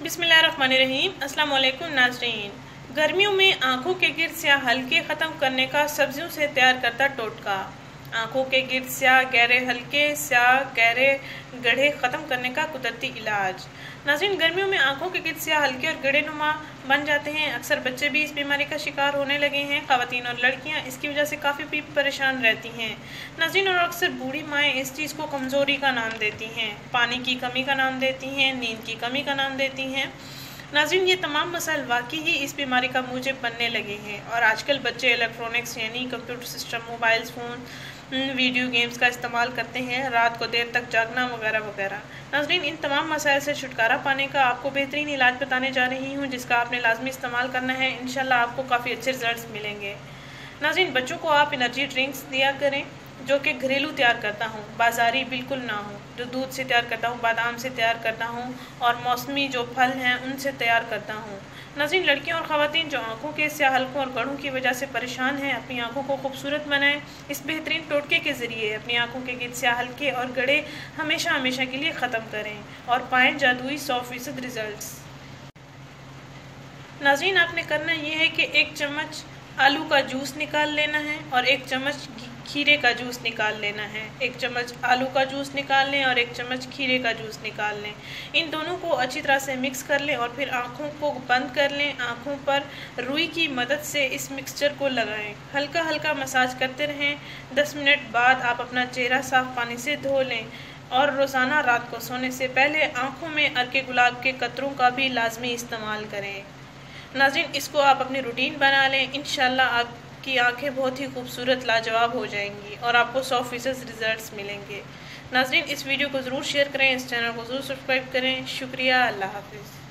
बिस्मिल्लाहिर्रहमानिर्रहीम। अस्सलाम वालेकुम नाज़रीन। गर्मियों में आंखों के गिर्द स्याह हल्के ख़त्म करने का सब्जियों से तैयार करता टोटका। आंखों के गिर्द स्याह गहरे हल्के स्याह गहरे गड्ढे ख़त्म करने का कुदरती इलाज। नाज़रीन, गर्मियों में आंखों के गिर्द स्याह हल्के और गड्ढे नुमा बन जाते हैं। अक्सर बच्चे भी इस बीमारी का शिकार होने लगे हैं। ख़वातीन और लड़कियां इसकी वजह से काफ़ी परेशान रहती हैं। नाज़रीन, और अक्सर बूढ़ी माएँ इस चीज़ को कमज़ोरी का नाम देती हैं, पानी की कमी का नाम देती हैं, नींद की कमी का नाम देती हैं। नाज़रीन, ये तमाम मसाइल वाकई ही इस बीमारी का मूजिब बनने लगे हैं और आजकल बच्चे इलेक्ट्रॉनिक्स यानी computer system, mobile phone, video games का इस्तेमाल करते हैं, रात को देर तक जागना वगैरह वगैरह। नाज़रीन, इन तमाम मसाइल से छुटकारा पाने का आपको बेहतरीन इलाज बताने जा रही हूँ, जिसका आपने लाजमी इस्तेमाल करना है। इंशाल्लाह आपको काफ़ी अच्छे रिजल्ट्स मिलेंगे। नाज़रीन, बच्चों को आप एनर्जी ड्रिंक्स दिया करें जो कि घरेलू तैयार करता हूँ, बाज़ारी बिल्कुल ना हो, जो दूध से तैयार करता हूँ, बादाम से तैयार करता हूँ और मौसमी जो फल हैं उनसे तैयार करता हूँ। नाज़रीन, लड़कियाँ और ख़वातीन जो आँखों के स्याह हल्कों और गड्ढों की वजह से परेशान हैं, अपनी आँखों को खूबसूरत बनाएं। इस बेहतरीन टोटके के ज़रिए अपनी आँखों के गिर्द स्याह हल्के और गड्ढे हमेशा हमेशा के लिए ख़त्म करें और पाएँ जादुई 100% रिज़ल्ट्स। नाज़रीन, आपने करना ये है कि 1 चम्मच आलू का जूस निकाल लेना है और 1 चम्मच खीरे का जूस निकाल लेना है। 1 चम्मच आलू का जूस निकाल लें और 1 चम्मच खीरे का जूस निकाल लें। इन दोनों को अच्छी तरह से मिक्स कर लें और फिर आँखों को बंद कर लें। आँखों पर रुई की मदद से इस मिक्सचर को लगाएं। हल्का हल्का मसाज करते रहें। 10 मिनट बाद आप अपना चेहरा साफ़ पानी से धो लें और रोज़ाना रात को सोने से पहले आँखों में अर्के गुलाब के कतरों का भी लाजमी इस्तेमाल करें। नाज़रीन, इसको आप अपनी रूटीन बना लें। इंशाल्लाह आपकी आंखें बहुत ही खूबसूरत लाजवाब हो जाएंगी और आपको 100% रिजल्ट्स मिलेंगे। नाज़रीन, इस वीडियो को ज़रूर शेयर करें, इस चैनल को ज़रूर सब्सक्राइब करें। शुक्रिया, अल्लाह हाफ़िज़।